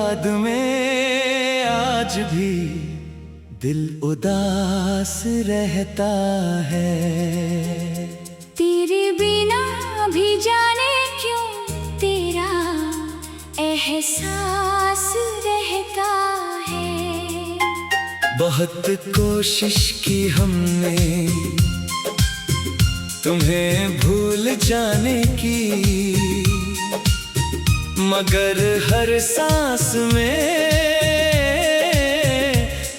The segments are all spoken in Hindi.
याद में आज भी दिल उदास रहता है। तेरे बिना भी जाने क्यों तेरा एहसास रहता है। बहुत कोशिश की हमने तुम्हें भूल जाने की, मगर हर सांस में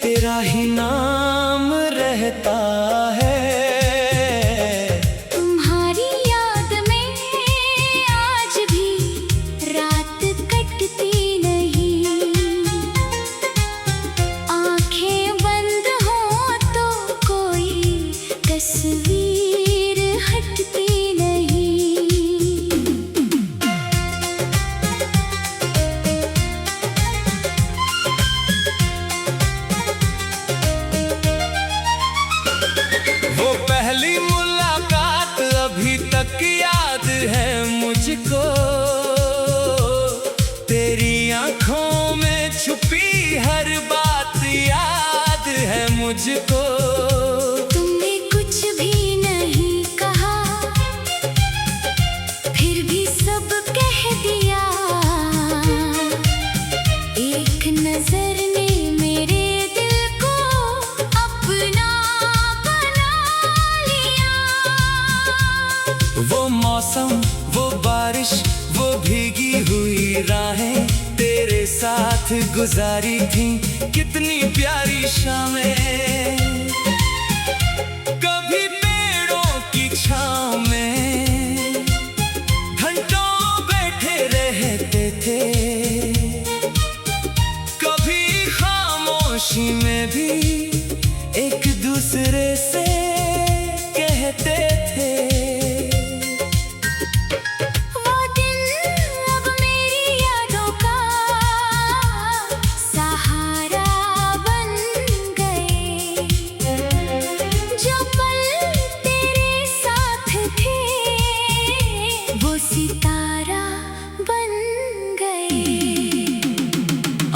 तेरा ही नाम रहता है। तुम्हारी याद में आज भी रात कटती नहीं। आंखें बंद हो तो कोई तस्वीर हटती नहीं। वो पहली मुलाकात अभी तक याद है मुझको, तेरी आंखों में छुपी हर बात याद है मुझको। तुमने कुछ भी नहीं कहा, फिर भी सब कह दिया। एक नजर ने मेरे दिल को अपना बना लिया। वो मौसम, वो बारिश, वो भीगी हुई राहें तेरे साथ गुजारी थी कितनी प्यारी शामें। कभी पेड़ों की छांव में घंटों बैठे रहते थे, कभी खामोशी में भी एक दूसरे से कहते थे। वो दिन अब मेरी यादों का सहारा बन गए। जो पल तेरे साथ थे वो सितारा बन गए।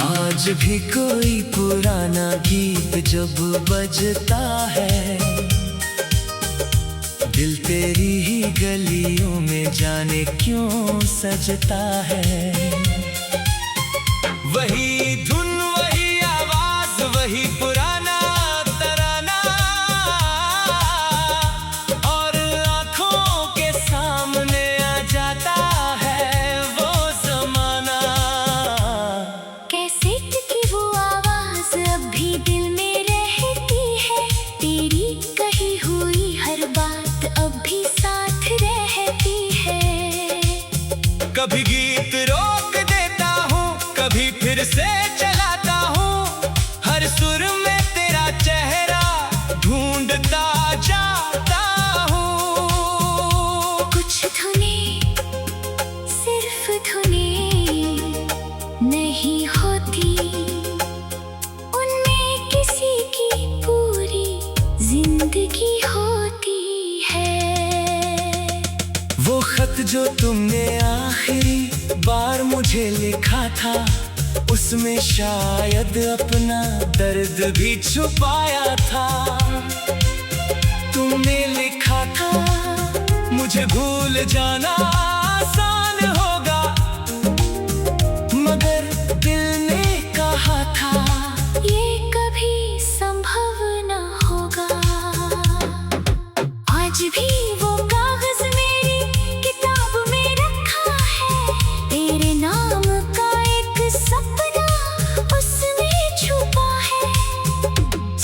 आज भी कोई पुराना गीत जब बजता है, दिल तेरी ही गलियों में जाने क्यों सजता है। वही धुन, वही आवाज, वही पुराना तराना, और आंखों के सामने आ जाता है वो जमाना। कैसेट की वो आवाज अब भी दिल में रहती है। तेरी कही हुई हर बात अब भी साथ रहती है। कभी गीत रोक देता हूँ, कभी फिर से चलाता हूँ, हर सुर में तेरा चेहरा ढूंढता जाता हूँ। कुछ धुनें सिर्फ धुनें नहीं होती, उनमें किसी की पूरी जिंदगी होती है। वो खत जो तुमने आखिरी बार मुझे लिखा था, उसमें शायद अपना दर्द भी छुपाया था। तुमने लिखा था मुझे भूल जाना आसान होगा, मगर दिल ने कहा था ये कभी संभव न होगा। आज भी वो कागज मेरी किताब में रखा है। तेरे नाम का एक सपना उसमें छुपा है।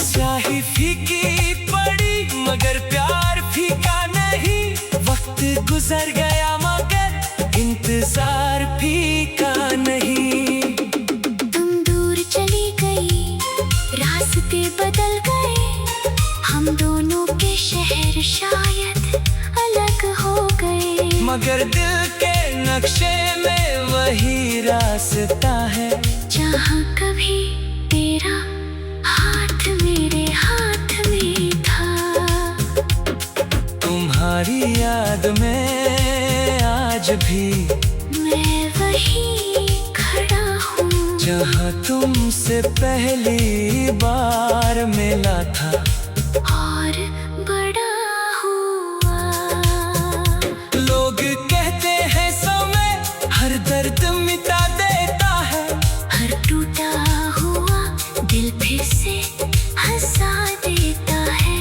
स्याही फीकी पड़ी मगर प्यार फीका नहीं। वक्त गुजर गया मगर इंतजार फीका नहीं। तुम दूर चली गई, रास्ते बदल गए। हम दोनों के शहर शायद अलग हो गए, मगर दिल के नक्शे में वही रास्ता है। जहाँ कभी तेरा हाथ मेरे हाथ में था। तुम्हारी याद में आज भी मैं वहीं खड़ा हूँ। जहाँ तुमसे पहली बार मिला था और बड़ा हुआ। लोग कहते हैं समय हर दर्द मिटा देता है, हर टूटा हुआ दिल फिर से हंसा देता है।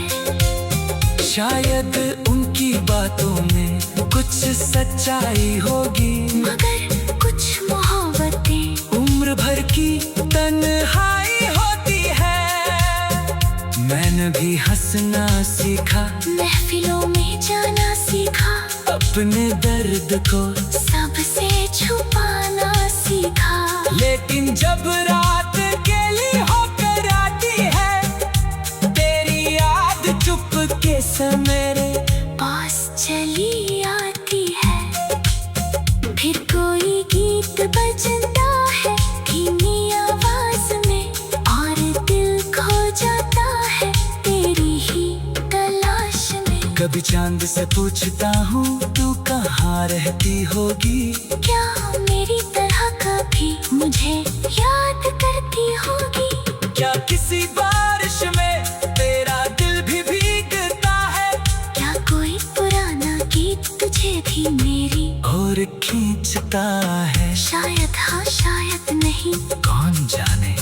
शायद उनकी बातों में कुछ सच्चाई होगी, मगर कुछ मोहब्बतें उम्र भर की तन्हाई होती है। मैंने भी हंसना सीखा, महफिलों में जाना सीखा, अपने दर्द को सबसे छुपाना सीखा। लेकिन जब रात अकेली होकर आती है, तेरी याद चुपके से मेरे पास चली आती है। फिर कोई गीत बजता है धीमी आवाज में, और दिल खो जाता है तेरी ही तलाश में। कभी चांद से पूछता हूँ तू कहाँ रहती होगी, क्या मेरी तरह कभी मुझे याद करती होगी। क्या किसी बारिश में तेरा दिल भी भीगता है, क्या कोई पुराना गीत तुझे भी मेरी और खींचता है। शायद हाँ शायद नहीं, कौन जाने।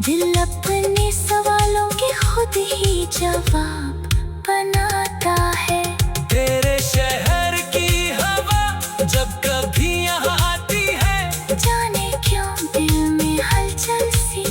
दिल अपने सवालों के खुद ही जवाब बनाता है। तेरे शहर की हवा जब कभी यहाँ आती है, जाने क्यों दिल में हलचल सी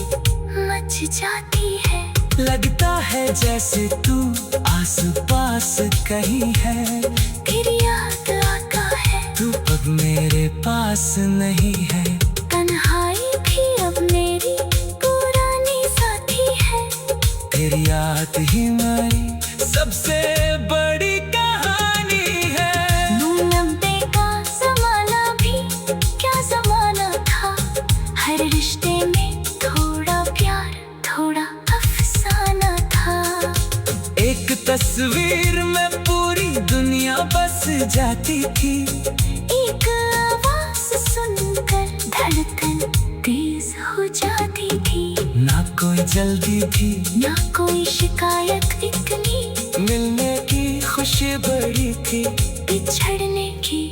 मच जाती है। लगता है जैसे तू आस पास कहीं है, फिर याद आता है तू अब मेरे पास नहीं है। तन्हाई भी अब मेरी पुरानी साथी है। तेरी याद ही मेरी सबसे बड़ी कहानी है। 90 का जमाना भी क्या जमाना था, हर रिश्ते में थोड़ा प्यार थोड़ा अफसाना था। एक तस्वीर में पूरी दुनिया बस जाती थी, एक आवाज सुनकर धड़कन तेज हो जाती थी। ना कोई जल्दी थी ना कोई शिकायत इतनी, मिलने की खुशी बड़ी थी बिछड़ने की।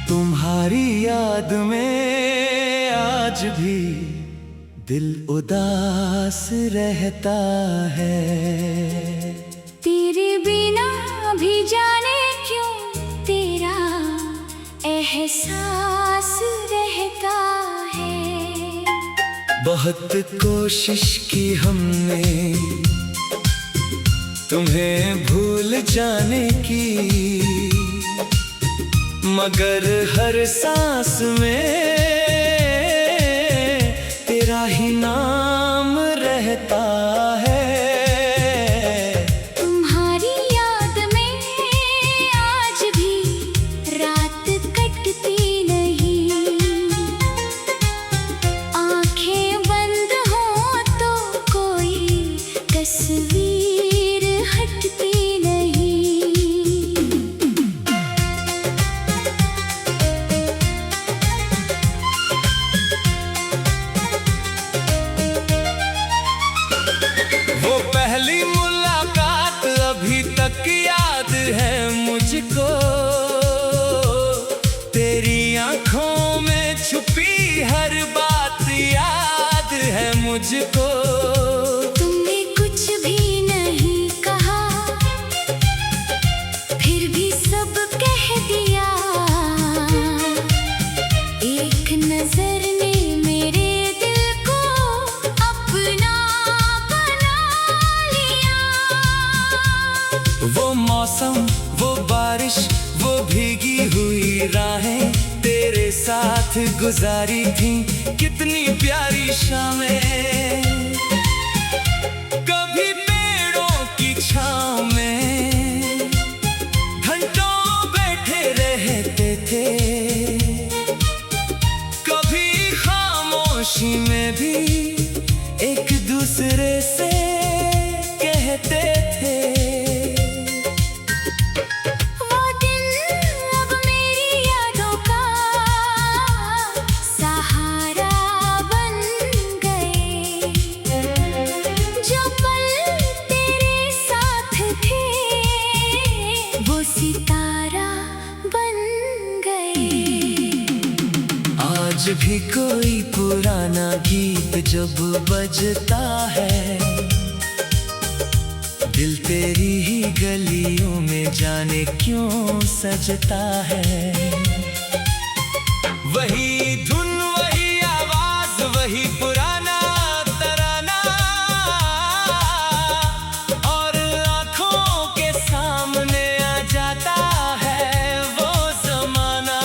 तुम्हारी याद में आज भी दिल उदास रहता है। तेरे बिना भी जाने क्यों तेरा एहसास रहता है। बहुत कोशिश की हमने तुम्हें भूल जाने की, मगर हर सांस में तेरा ही नाम रहता है। तुम्हारी याद में आज भी रात कटती नहीं, आंखें बंद हो तो कोई तस्वीर हटती नहीं। वो पहली मुलाकात अभी तक याद है मुझको, तेरी आंखों में छुपी हर बात याद है मुझको। तुमने कुछ भी नहीं कहा, फिर भी सब कह दिया। एक नजर ने मेरे दिल को अपना बना लिया। वो मौसम, वो बारिश, वो भीगी हुई राहें तेरे साथ गुजारी थी कितनी प्यारी शामें। कभी पेड़ों की छांव में घंटों बैठे रहते थे, खामोशी में भी एक दूसरे से कहते थे। वो दिन अब मेरी यादों का सहारा बन गए। जो पल तेरे साथ थे वो सितारा बन गए। आज भी कोई पुराना गीत जब बजता है, दिल तेरी ही गलियों में जाने क्यों सजता है। वही धुन, वही आवाज, वही पुराना तराना, और आंखों के सामने आ जाता है वो जमाना।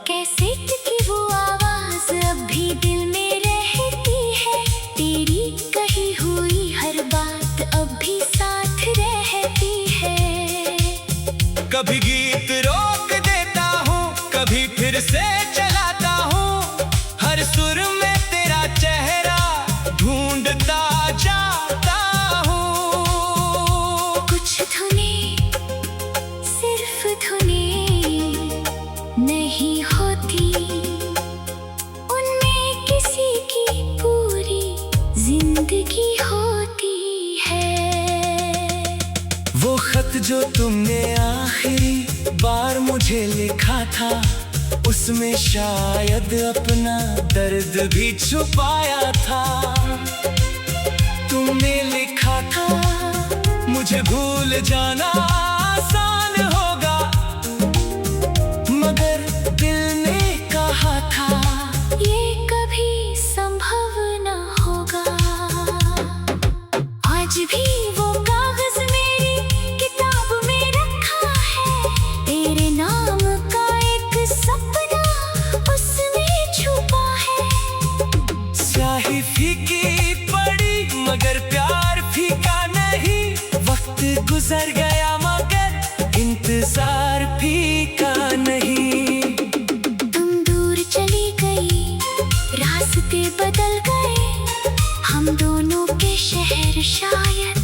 कैसेट की वो आवाज अब भी दिल में रहती है। तेरी कही हुई हर बात अब भी साथ रहती है। कभी गीत रोक देता हूँ, कभी फिर से चलाता हूँ, हर सुर में तेरा चेहरा ढूंढता जाता हूँ। कुछ धुनें सिर्फ धुनें नहीं होती, उनमें किसी की पूरी जिंदगी होती है। वो खत जो तुमने आखिरी बार मुझे लिखा था, उसमें शायद अपना दर्द भी छुपाया था। तुमने लिखा था मुझे भूल जाना आसान होगा, मगर दिल ने कहा था ये कभी संभव न होगा। आज भी वो कागज मेरी किताब में रखा है। तेरे नाम का एक सपना उसमें छुपा है। स्याही फीकी पड़ी मगर प्यार फीका नहीं। वक्त गुजर गया मगर इंतजार फीका नहीं। तुम दूर चली गई, रास्ते बदल गए, हम दोनों के शहर शायद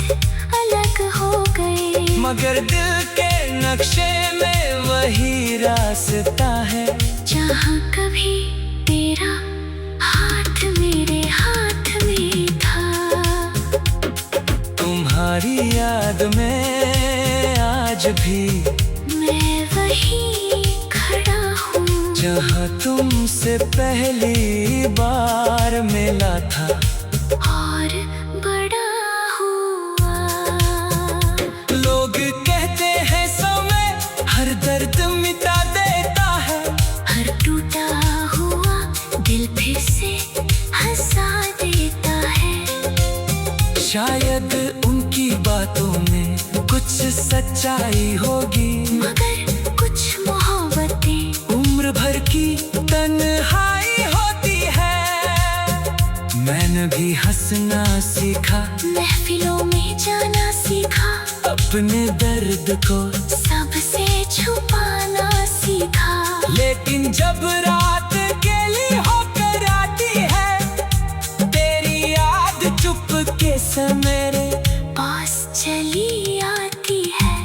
अलग हो गए। मगर दिल के नक्शे में वही रास्ता है, जहाँ कभी तेरा हाथ मेरे हाथ में था। तुम्हारी याद में आज भी मैं वहीं खड़ा हूँ, जहाँ तुमसे पहली बार मिला था और बड़ा हुआ। लोग कहते हैं समय हर दर्द मिटा देता है, हर टूटा हुआ दिल फिर से हंसा देता है। शायद उनकी बातों में कुछ सच्चाई होगी, मगर कुछ मोहब्बतें उम्र भर की तन्हाई होती है। मैंने भी हंसना सीखा, महफिलों में जाना सीखा, अपने दर्द को सबसे छुपाना सीखा। लेकिन जब रात अकेली होकर आती है, तेरी याद चुपके से मेरे पास चली आती है।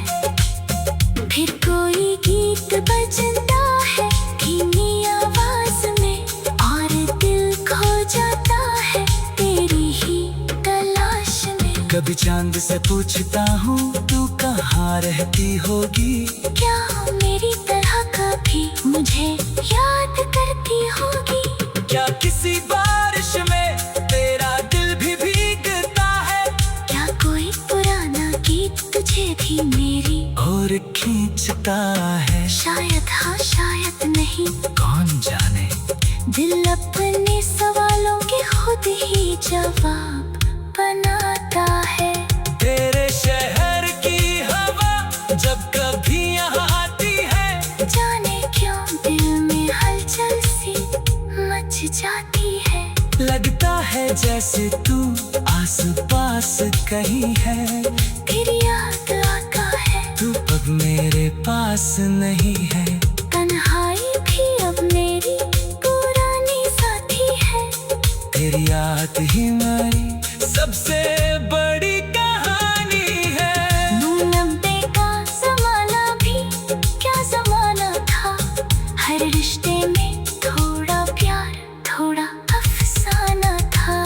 फिर कोई गीत बजता है धीमी आवाज में, और दिल खो जाता है तेरी ही तलाश में। कभी चांद से पूछता हूँ तू कहाँ रहती होगी, क्या मेरी तरह कभी मुझे याद करती होगी। क्या किसी बारिश में तेरा दिल भी भीगता है, क्या कोई पुराना गीत तुझे भी मेरी और खींचता है। शायद हाँ शायद नहीं, कौन जाने। दिल अपने सवालों के खुद ही जवाब बनाता है। तेरे शहर की हवा जब कभी यहाँ आती है, जाने क्यों दिल में हलचल सी मच जाती है। लगता है जैसे तू आस पास कहीं है, फिर याद आता है तू अब मेरे पास नहीं है। तन्हाई भी अब मेरी पुरानी साथी है। साथ ही हमारी सबसे बड़ी कहानी है। 90 का ज़माना भी क्या ज़माना था, हर रिश्ते में थोड़ा प्यार थोड़ा अफसाना था।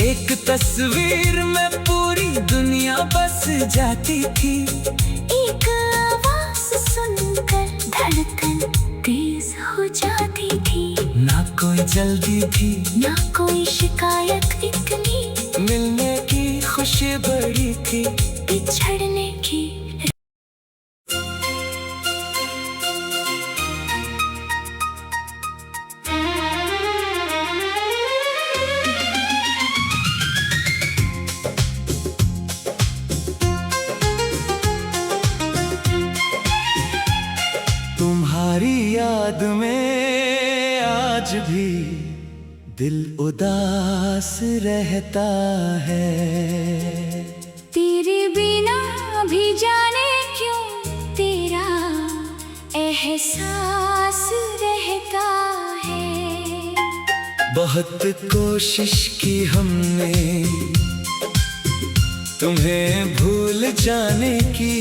एक तस्वीर में पूरी दुनिया बस जाती थी, एक आवाज़ सुनकर धड़कन तेज हो जाती थी। ना कोई जल्दी थी ना कोई शिकायत इतनी, मिलने की खुशी बड़ी थी, बिछड़ने की। तुम्हारी याद में आज भी दिल उदास रहता है। तेरे बिना भी जाने क्यों तेरा एहसास रहता है। बहुत कोशिश की हमने तुम्हें भूल जाने की,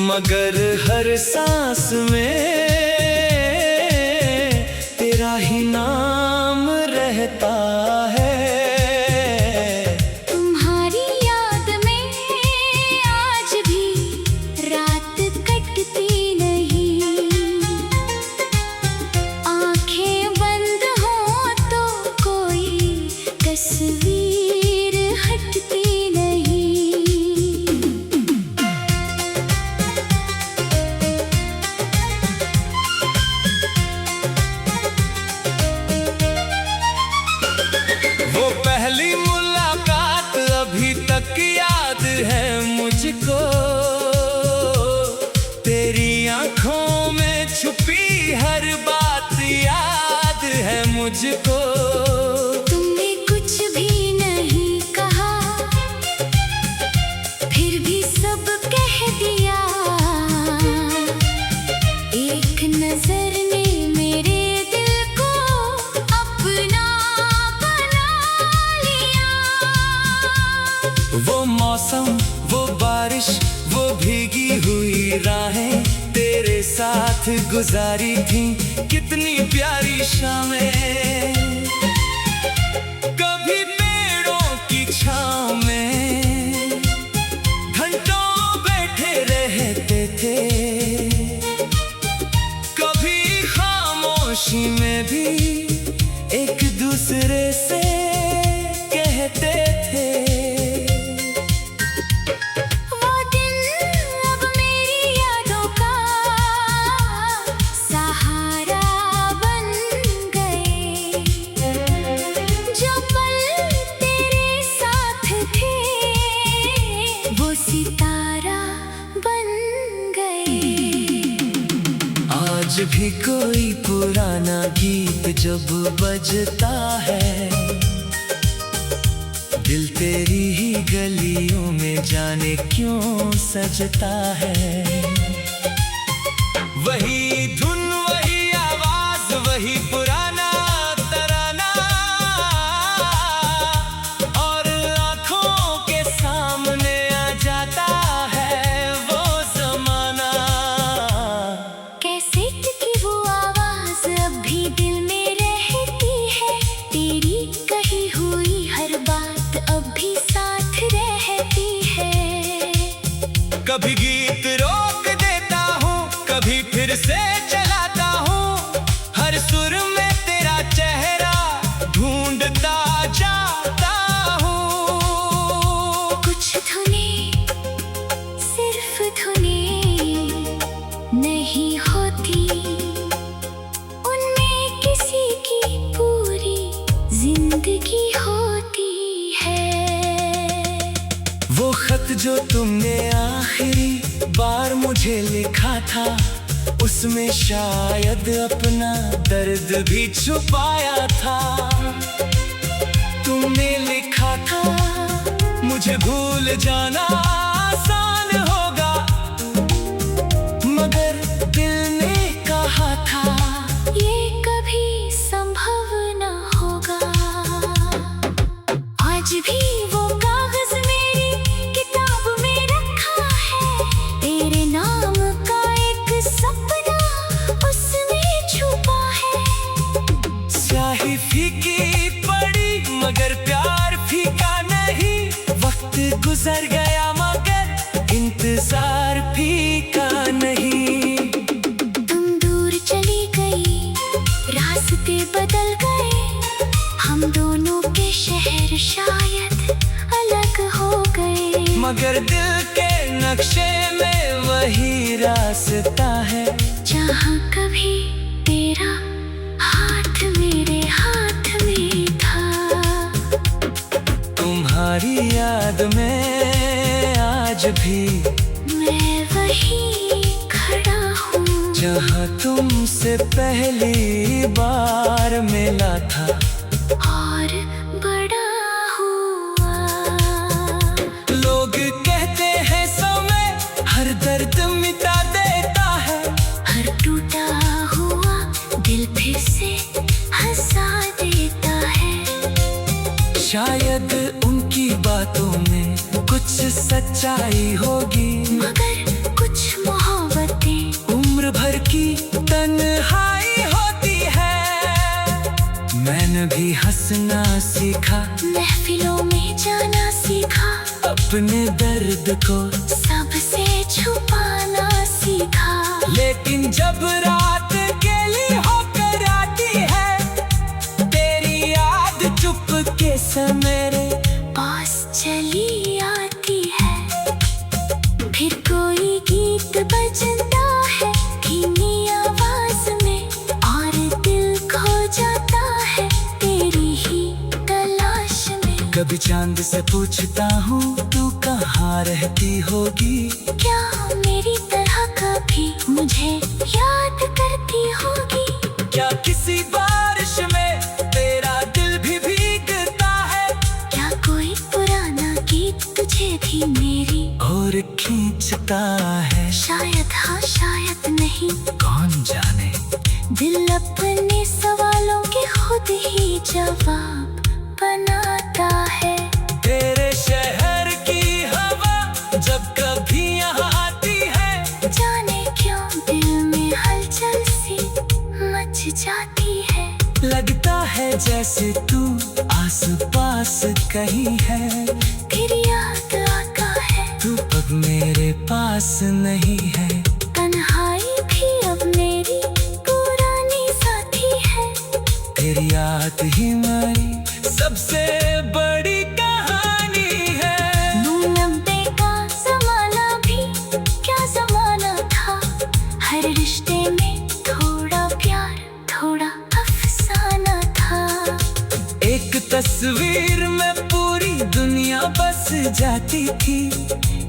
मगर हर सांस में तेरा ही नाम रहता है। तुम्हारी याद में आज भी रात कटती नहीं, आंखें बंद हो तो कोई तस्वीर हटती नहीं। वो पहली मुलाकात अभी तक याद है मुझको, तेरी आंखों में छुपी हर बात याद है मुझको। तुमने कुछ भी नहीं कहा, फिर भी सब कह दिया। एक नजर ने मेरे दिल को अपना बना लिया। वो मौसम, वो बारिश, वो भीगी हुई राहें तेरे साथ गुजारी थी, कितनी प्यारी शामें। कभी पेड़ों की छांव में घंटों बैठे रहते थे, कभी खामोशी में भी एक दूसरे से कहते थे। वो दिन अब मेरी यादों का सहारा बन गए, जो पल तेरे साथ थे वो सितारा बन गए। आज भी कोई पुराना गीत जब बजता है, दिल तेरी ही गलियों में जाने क्यों सजता है। वही धुन, वही आवाज, वही पुराना तराना, और आंखों के सामने आ जाता है वो जमाना। कैसेट की वो आवाज अब भी दिल में रहती है, तेरी कही हुई हर बात अब भी साथ रहती है। कभी गीत रोक देता हूँ, कभी फिर से चलाता हूँ, हर सुर में तेरा चेहरा ढूंढता जाता हूँ। कुछ धुनें सिर्फ धुनें नहीं होती, उनमें किसी की पूरी जिंदगी होती है। वो खत जो तुमने आखिरी बार मुझे लिखा था, उसमें शायद अपना दर्द भी छुपाया था। तुमने लिखा था मुझे भूल जाना आसान होगा, मगर दिल ने कहा था ये कभी संभव न होगा। कभी का नहीं। तुम दूर चली गई, रास्ते बदल गए, हम दोनों के शहर शायद अलग हो गए। मगर दिल के नक्शे में वही रास्ता है, जहाँ कभी तेरा हाथ मेरे हाथ में था। तुम्हारी याद में आज भी मैं वही खड़ा हूँ, जहाँ तुमसे पहली बार मिला था और बड़ा हुआ। लोग कहते हैं समय हर दर्द मिटा देता है, हर टूटा हुआ दिल फिर से हंसा देता है। शायद उनकी बातों में कुछ सच्चाई होगी, मगर कुछ मोहब्बतें उम्र भर की तन्हाई होती है। मैंने भी हंसना सीखा, महफिलों में जाना सीखा, अपने दर्द को सबसे छुपाना सीखा। लेकिन जब रात अकेली होकर आती है, तेरी याद चुपके से मेरे पास चली आती है। फिर कोई गीत बजता है धीमी आवाज में, और दिल खो जाता है तेरी ही तलाश में। कभी चांद से पूछता हूँ तू कहाँ रहती होगी, क्या मेरी तरह कभी मुझे याद करती होगी? क्या किसी बारिश में तेरा दिल भी भीगता है, क्या कोई पुराना गीत तुझे भी मेरी और खींचता है? शायद हाँ शायद नहीं, कौन जाने। दिल अपने सवालों के खुद ही जवाब बनाता है। तेरे शहर की हवा जब कभी यहाँ आती है, जाने क्यों दिल में हलचल सी मच जाती है। लगता है जैसे तू आस पास कहीं है, फिर याद आता है तू अब मेरे पास नहीं है। तन्हाई भी अब मेरी पुरानी साथी है। तेरी याद ही मेरी सबसे बड़ी कहानी है। 90 का जमाना भी क्या जमाना था, हर रिश्ते में थोड़ा प्यार थोड़ा अफसाना था। एक तस्वीर में पूरी दुनिया बस जाती थी,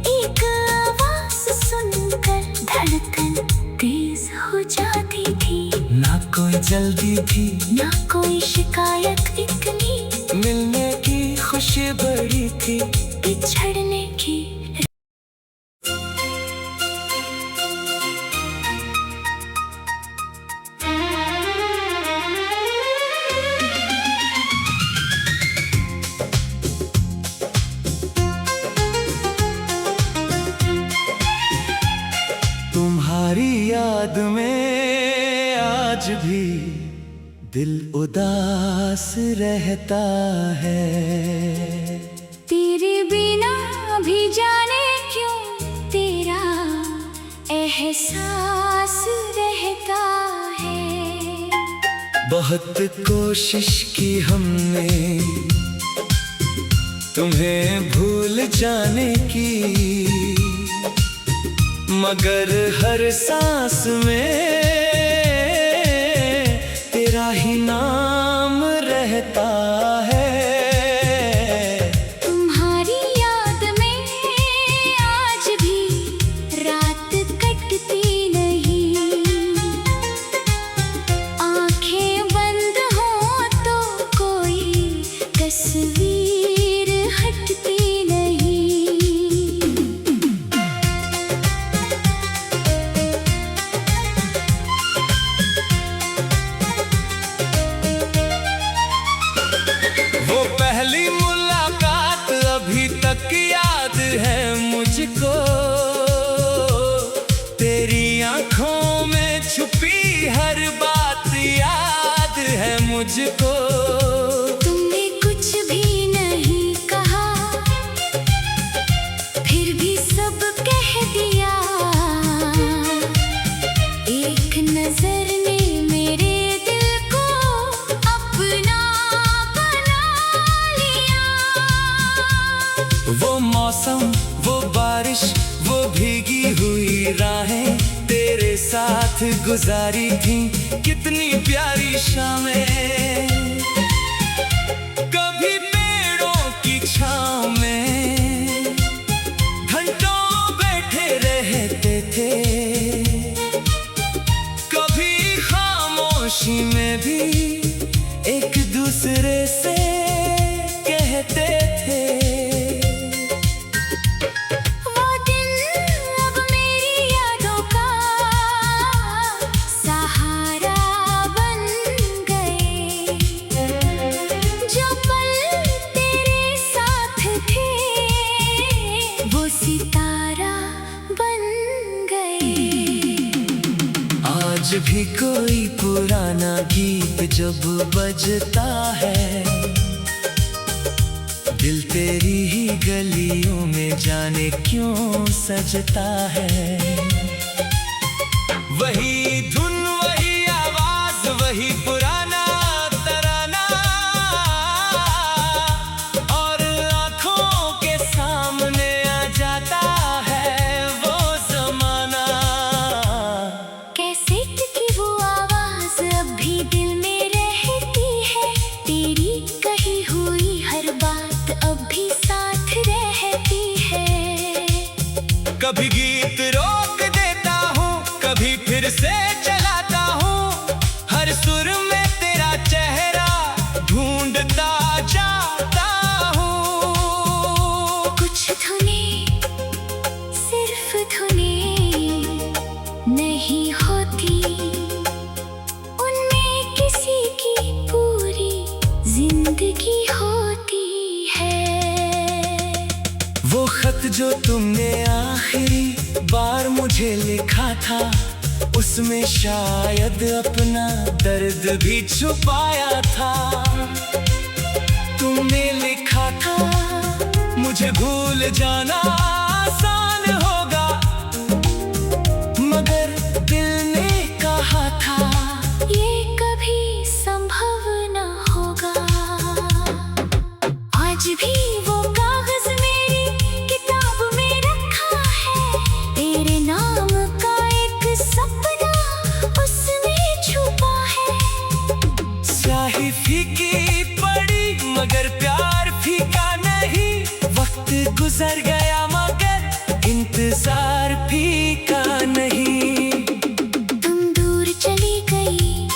एक आवाज सुनकर धड़कन तेज हो जाती थी। ना कोई जल्दी थी ना कोई शिकायत इतनी, मिलने की खुशी बड़ी थी, बिछड़ने की। तुम्हारी याद में आज भी दिल उदास रहता है। तेरे बिना भी जाने क्यों तेरा एहसास रहता है। बहुत कोशिश की हमने तुम्हें भूल जाने की, मगर हर सांस में तेरा ही नाम रहता है। तुम्हारी याद में आज भी रात कटती नहीं, आंखें बंद हो तो कोई तस्वीर हटती नहीं। वो पहली मुलाकात अभी तक याद है मुझको, तेरी आंखों में छुपी हर बात याद है मुझको। तुमने कुछ भी नहीं कहा, फिर भी सब कह दिया। राहें तेरे साथ गुजारी थी, कितनी प्यारी शामें। कभी पेड़ों की छांव में घंटों बैठे रहते थे, कभी खामोशी में भी एक दूसरे से कहते थे। वो दिन अब मेरी यादों का सहारा बन गए, जो पल तेरे साथ थे वो सितारा बन गए। आज भी कोई पुराना गीत जब बजता है, दिल तेरी ही गलियों में जाने क्यों सजता है। वही धुन वही आवाज वही पुराना तराना, और आंखों के सामने आ जाता है वो ज़माना। कैसेट की वो आवाज अब भी दिल में रहती है, तेरी कही हुई हर बात अब भी साथ रहती है। कभी गीत रोक देता हूँ, कभी फिर से चलाता हूँ, हर सुर में तेरा चेहरा ढूंढता जाता हूँ। कुछ धुनें सिर्फ धुनें नहीं होती, उनमें किसी की पूरी जिंदगी होती है। वो खत जो तुमने आखिरी बार मुझे लिखा था, उसमें शायद अपना दर्द भी छुपाया था। तुमने लिखा था मुझे भूल जाना आसान होगा, मगर दिल ने कहा था ये कभी संभव न होगा। आज भी वो कागज मेरी किताब में रखा है, तेरे नाम का एक सपना उसमें छुपा है। स्याही फीकी पड़ी मगर प्यार फीका नहीं, वक्त गुजर गया मगर इंतजार फीका नहीं। तुम दूर चली गई,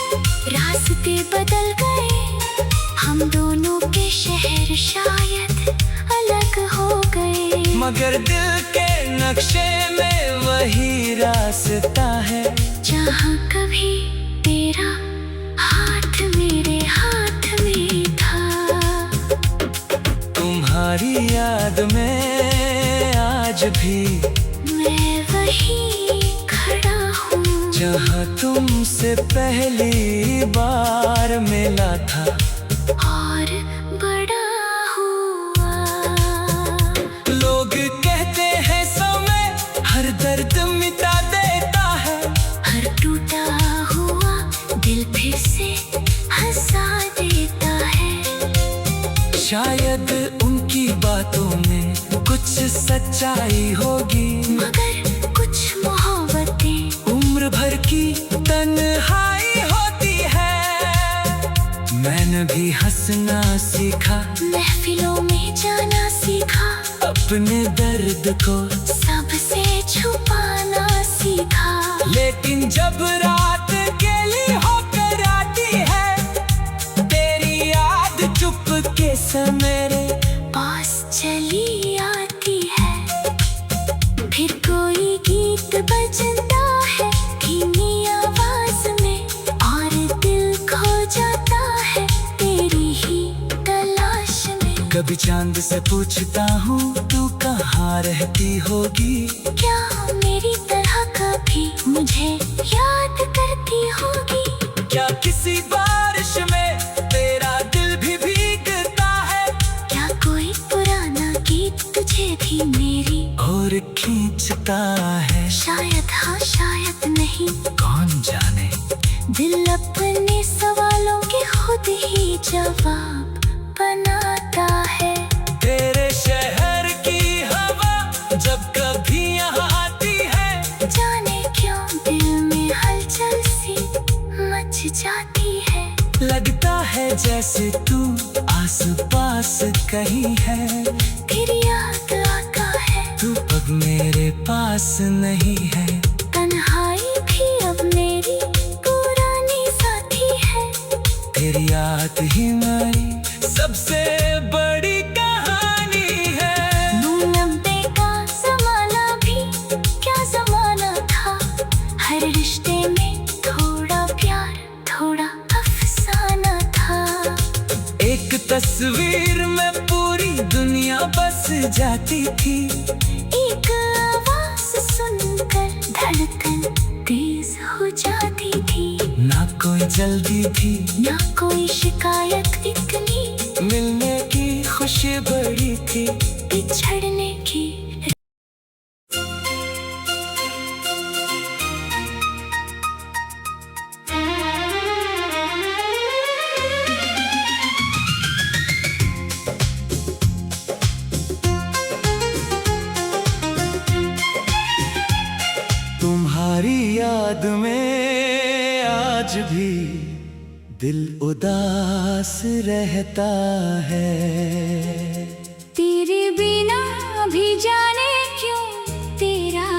रास्ते बदल गए, हम दोनों के शहर शायद अलग हो गए, मगर दिल के नक्शे में वही रास्ता है, जहाँ कभी तेरा हाथ मेरे हाथ में था। तुम्हारी याद में आज भी मैं वहीं खड़ा हूँ, जहाँ तुमसे पहली बार मिला था और बड़ा हुआ। लोग कहते हैं समय हर दर्द मिटा देता है, हर टूटा हुआ दिल फिर से हंसा देता है। शायद उनकी बातों में कुछ सच्चाई होगी, मगर कुछ मोहब्बतें उम्र भर की तन्हाई होती है। मैंने भी हंसना सीखा, महफिलों में जाना सीखा, अपने दर्द को सबसे छुपाना सीखा। लेकिन जब रात अकेली होकर आती है, तेरी याद चुपके से मेरे पास चली आती है, फिर कोई गीत बजता है धीमी आवाज में, और दिल खो जाता है तेरी ही तलाश में। कभी चांद से पूछता हूँ तू कहाँ रहती होगी, क्या मेरी तरह कभी मुझे याद करती होगी? क्या किसी बारिश में तेरा दिल भी भीगता है, क्या कोई पुराना गीत तुझे भी मेरी और खींचता है? शायद हाँ शायद नहीं, कौन जाने। दिल अपने सवालों के खुद ही जवाब बनाता है। तेरे शहर की हवा जब कभी यहाँ आती है, जान लगता है जैसे तू आस पास कहीं है, फिर याद आता है तू अब मेरे पास नहीं है। तन्हाई भी अब मेरी पुरानी साथी है, फिर याद ही मेरी सबसे बड़ी कहानी है। 90 का जमाना भी क्या जमाना था, हर रिश्ते में थोड़ा प्यार थोड़ा अफसाना था। एक तस्वीर में पूरी दुनिया बस जाती थी, एक आवाज सुनकर धड़कन तेज हो जाती थी। ना कोई जल्दी थी ना कोई शिकायत इतनी, मिलने की खुशी बड़ी थी बिछड़ने की। तुम्हारी याद में आज भी दिल उदास रहता है। तेरे बिना भी जाने क्यों तेरा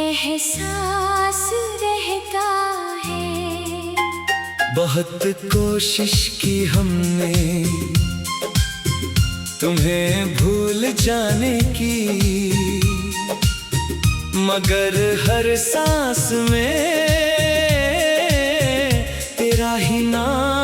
एहसास रहता है। बहुत कोशिश की हमने तुम्हें भूल जाने की, मगर हर सांस में तेरा ही नाम